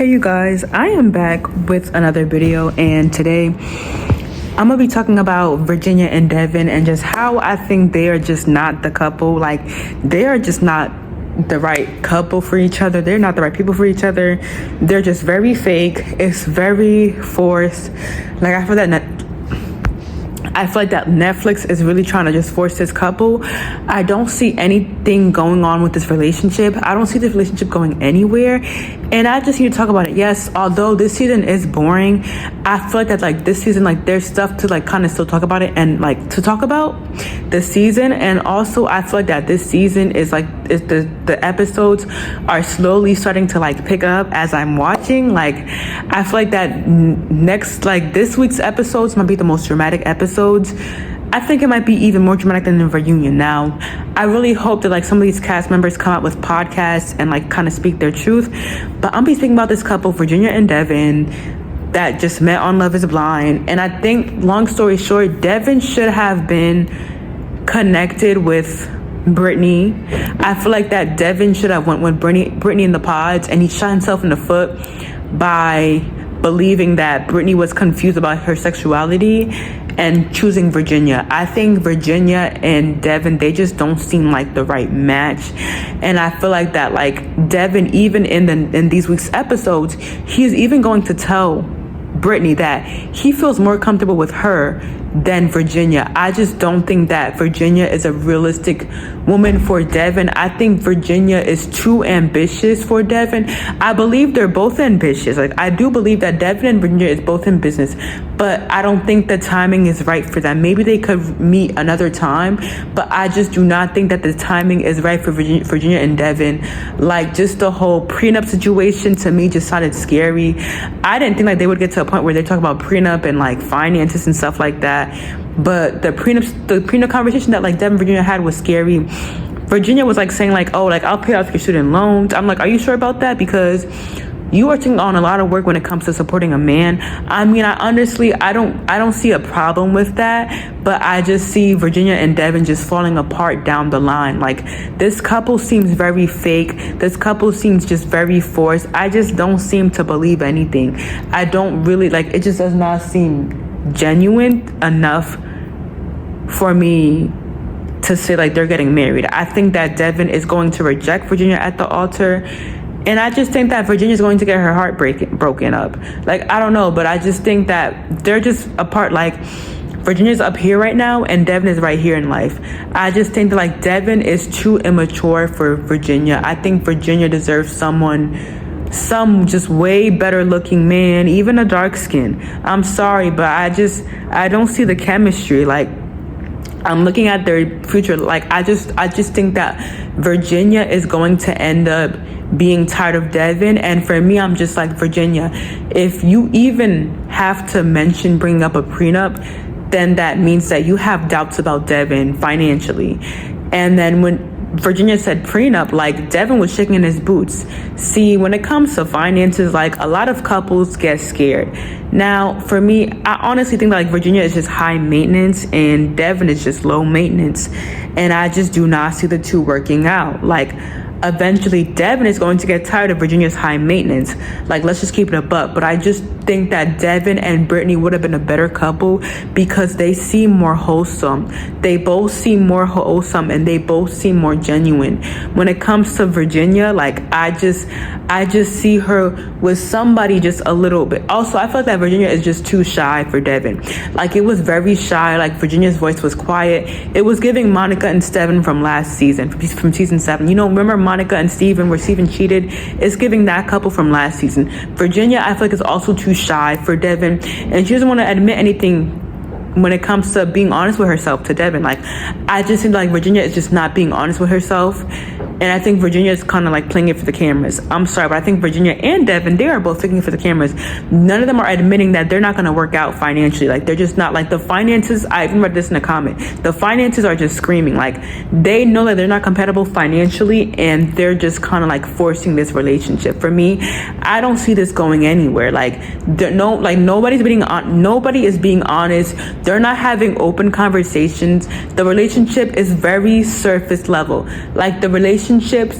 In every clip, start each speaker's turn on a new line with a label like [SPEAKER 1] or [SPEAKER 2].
[SPEAKER 1] Hey you guys, I am back with another video, and today I'm gonna be talking about Virginia and Devin and just how I think they are just not the couple. Like, they are just not the right couple for each other. They're not the right people for each other. They're just very fake. It's very forced. Like, I feel like that Netflix is really trying to just force this couple. I don't see anything going on with this relationship. I don't see this relationship going anywhere. And I just need to talk about it. Yes, although this season is boring, I feel like this season, like, there's stuff to like kind of still talk about it and like to talk about this season. And also I feel like that this season is like the episodes are slowly starting to like pick up as I'm watching. Like, I feel like that this week's episodes might be the most dramatic episodes. I think it might be even more dramatic than the reunion. Now, I really hope that like some of these cast members come out with podcasts and like kind of speak their truth. But I'm be speaking about this couple, Virginia and Devin, that just met on Love is Blind. And I think, long story short, Devin should have been connected with Brittany. I feel like that Devin should have went with Brittany in the pods, and he shot himself in the foot by believing that Brittany was confused about her sexuality and choosing Virginia. I think Virginia and Devin, they just don't seem like the right match. And I feel like that like Devin, even in these week's episodes, he's even going to tell Brittany that he feels more comfortable with her than Virginia. I just don't think that Virginia is a realistic woman for Devin. I think Virginia is too ambitious for Devin. I believe they're both ambitious. Like, I do believe that Devin and Virginia is both in business, but I don't think the timing is right for them. Maybe they could meet another time, but I just do not think that the timing is right for Virginia and Devin. Like, just the whole prenup situation to me just sounded scary. I didn't think like they would get to a point where they talk about prenup and like finances and stuff like that. But the prenup conversation that like Devin and Virginia had was scary. Virginia was like saying like, oh, like, I'll pay off your student loans. I'm like, are you sure about that? Because you are taking on a lot of work when it comes to supporting a man. I mean, I don't see a problem with that, but I just see Virginia and Devin just falling apart down the line. Like, this couple seems very fake. This couple seems just very forced. I just don't seem to believe anything. I don't really, like, it just does not seem genuine enough for me to say like they're getting married. I think that Devin is going to reject Virginia at the altar, and I just think that Virginia is going to get her heart broken up. Like, I don't know, but I just think that they're just apart. Like, Virginia's up here right now and Devin is right here in life. I just think that like Devin is too immature for Virginia. I think Virginia deserves some just way better looking man, even a dark skin. I'm sorry, but I don't see the chemistry. Like, I'm looking at their future. Like, I just think that Virginia is going to end up being tired of Devin. And for me, I'm just like, Virginia, if you even have to mention bringing up a prenup, then that means that you have doubts about Devin financially. And then when Virginia said prenup, like, Devin was shaking in his boots. See, when it comes to finances, like, a lot of couples get scared. Now, for me, I honestly think that like Virginia is just high maintenance and Devin is just low maintenance. And I just do not see the two working out. Like, eventually Devin is going to get tired of Virginia's high maintenance. Like, let's just keep it a buck. But I just think that Devin and Brittany would have been a better couple because they seem more wholesome. They both seem more wholesome and they both seem more genuine. When it comes to Virginia, like, I just see her with somebody just a little bit. Also, I feel like that Virginia is just too shy for Devin. Like, it was very shy. Like, Virginia's voice was quiet. It was giving Monica and Steven from last season, from season 7. You know, remember Monica and Steven, where Steven cheated? It's giving that couple from last season. Virginia, I feel like, is also too shy for Devin, and she doesn't want to admit anything when it comes to being honest with herself to Devin. Like, I just think like Virginia is just not being honest with herself. And I think Virginia is kind of like playing it for the cameras. I'm sorry, but I think Virginia and Devin, they are both thinking for the cameras. None of them are admitting that they're not going to work out financially. Like, they're just not. Like, the finances, I even read this in a comment, the finances are just screaming. Like, they know that they're not compatible financially, and they're just kind of like forcing this relationship. For me, I don't see this going anywhere. Like, nobody is being honest. They're not having open conversations. The relationship is very surface level. Like the relationship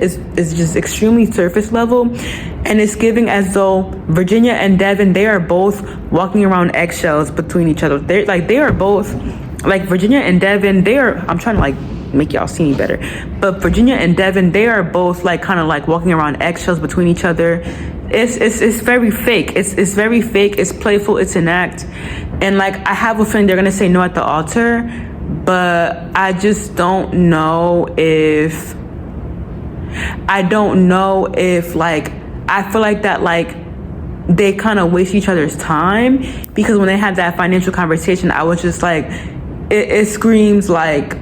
[SPEAKER 1] is just extremely surface level, and it's giving as though Virginia and Devin, they are both walking around eggshells between each other. They are both like Virginia and Devin, I'm trying to like make y'all see me better, but Virginia and Devin, they are both like kind of like walking around eggshells between each other. It's very fake. It's very fake. It's playful. It's an act. And like, I have a feeling they're gonna say no at the altar, but I just don't know if like, I feel like that like they kind of waste each other's time, because when they had that financial conversation, I was just like, it screams like,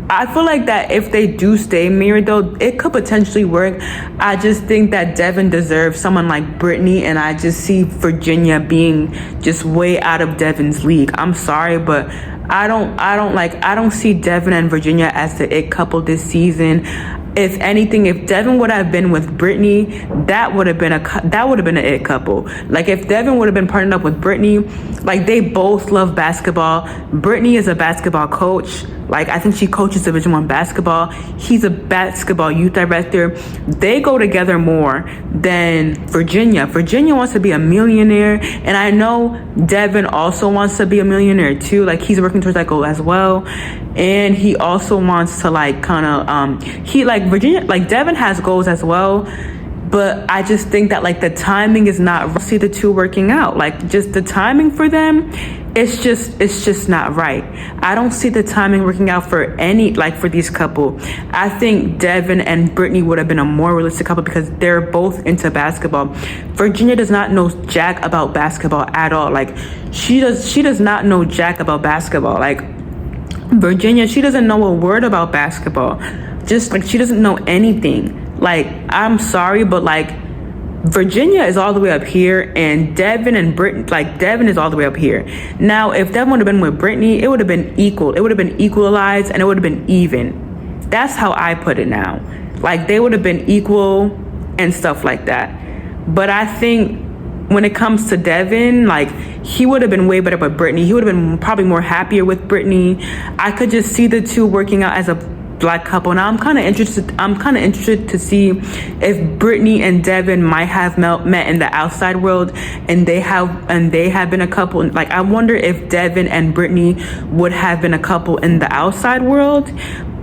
[SPEAKER 1] I feel like that if they do stay married though, it could potentially work. I just think that Devin deserves someone like Brittany, and I just see Virginia being just way out of Devin's league. I'm sorry, but I don't see Devin and Virginia as the it couple this season. If anything, if Devin would have been with Brittany, that would have been an it couple. Like if Devin would have been partnered up with Brittany, like they both love basketball. Brittany is a basketball coach. Like I think she coaches Division I basketball. He's a basketball youth director. They go together more than Virginia. Virginia wants to be a millionaire, and I know Devin also wants to be a millionaire too. Like he's working towards that goal as well. And he also wants to like kind of Virginia, like Devin has goals as well, but I just think that like the timing is not, I see the two working out. Like just the timing for them, it's just not right. I don't see the timing working out for for these couple. I think Devin and Brittany would have been a more realistic couple because they're both into basketball. Virginia does not know jack about basketball at all. Like she does not know jack about basketball. Like Virginia, she doesn't know a word about basketball. Just like she doesn't know anything. Like I'm sorry, but like Virginia is all the way up here, and Devin and Brittany, like Devin is all the way up here. Now, if Devin would have been with Brittany, it would have been equal. It would have been equalized, and it would have been even. That's how I put it now. Like they would have been equal and stuff like that. But I think when it comes to Devin, like he would have been way better with Brittany. He would have been probably more happier with Brittany. I could just see the two working out as a black couple. Now I'm kind of interested to see if Brittany and Devin might have met in the outside world, and they have been a couple. Like I wonder if Devin and Brittany would have been a couple in the outside world.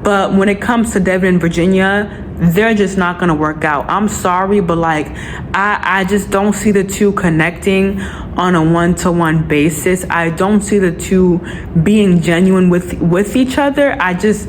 [SPEAKER 1] But when it comes to Devin and Virginia, they're just not gonna work out. I'm sorry, but like I just don't see the two connecting on a one-to-one basis. I don't see the two being genuine with each other. I just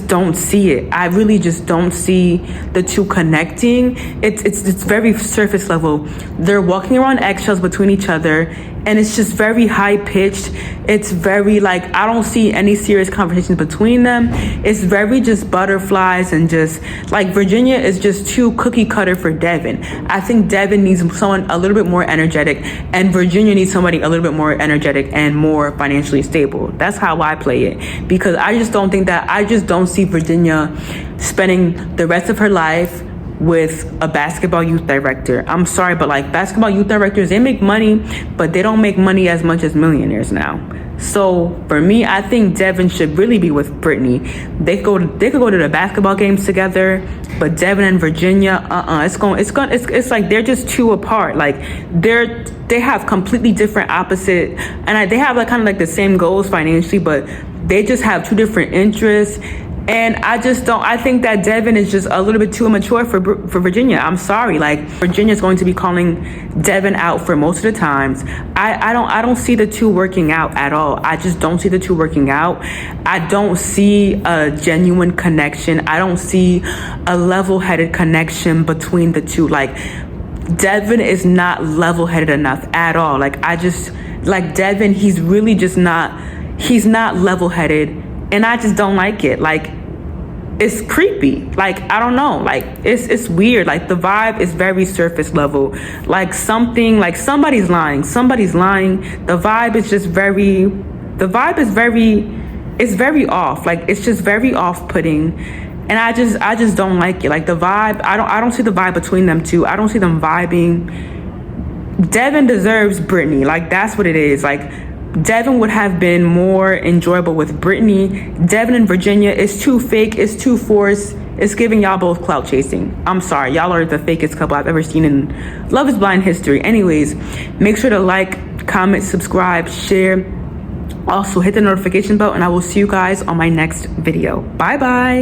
[SPEAKER 1] don't see it. I really just don't see the two connecting. It's very surface level. They're walking around eggshells between each other, and it's just very high pitched. It's very like, I don't see any serious conversations between them. It's very just butterflies, and just like Virginia is just too cookie cutter for Devin. I think Devin needs someone a little bit more energetic, and Virginia needs somebody a little bit more energetic and more financially stable. That's how I play it, because I just don't see Virginia spending the rest of her life with a basketball youth director. I'm sorry, but like basketball youth directors, they make money, but they don't make money as much as millionaires now. So for me, I think Devin should really be with Brittany. They could go to the basketball games together, but Devin and Virginia, it's like they're just too apart. Like they have completely different opposite, and they have like kind of like the same goals financially, but they just have two different interests. And I think that Devin is just a little bit too immature for Virginia. I'm sorry. Like Virginia's going to be calling Devin out for most of the times. I don't see the two working out at all. I just don't see the two working out. I don't see a genuine connection. I don't see a level-headed connection between the two. Like Devin is not level-headed enough at all. Like Devin, he's really just not, he's not level-headed. And I just don't like it. Like, it's creepy. Like, I don't know. Like, it's weird. Like, the vibe is very surface level. Like, somebody's lying. Somebody's lying. The vibe is very off. Like, it's just very off-putting. And I just don't like it. Like, the vibe, I don't see the vibe between them two. I don't see them vibing. Devin deserves Brittany. Like, that's what it is. Like, Devin would have been more enjoyable with Brittany. Devin and Virginia is too fake, it's too forced. It's giving y'all both clout chasing. I'm sorry, y'all are the fakest couple I've ever seen in Love is Blind history. Anyways, make sure to like, comment, subscribe, share. Also hit the notification bell, and I will see you guys on my next video. Bye bye.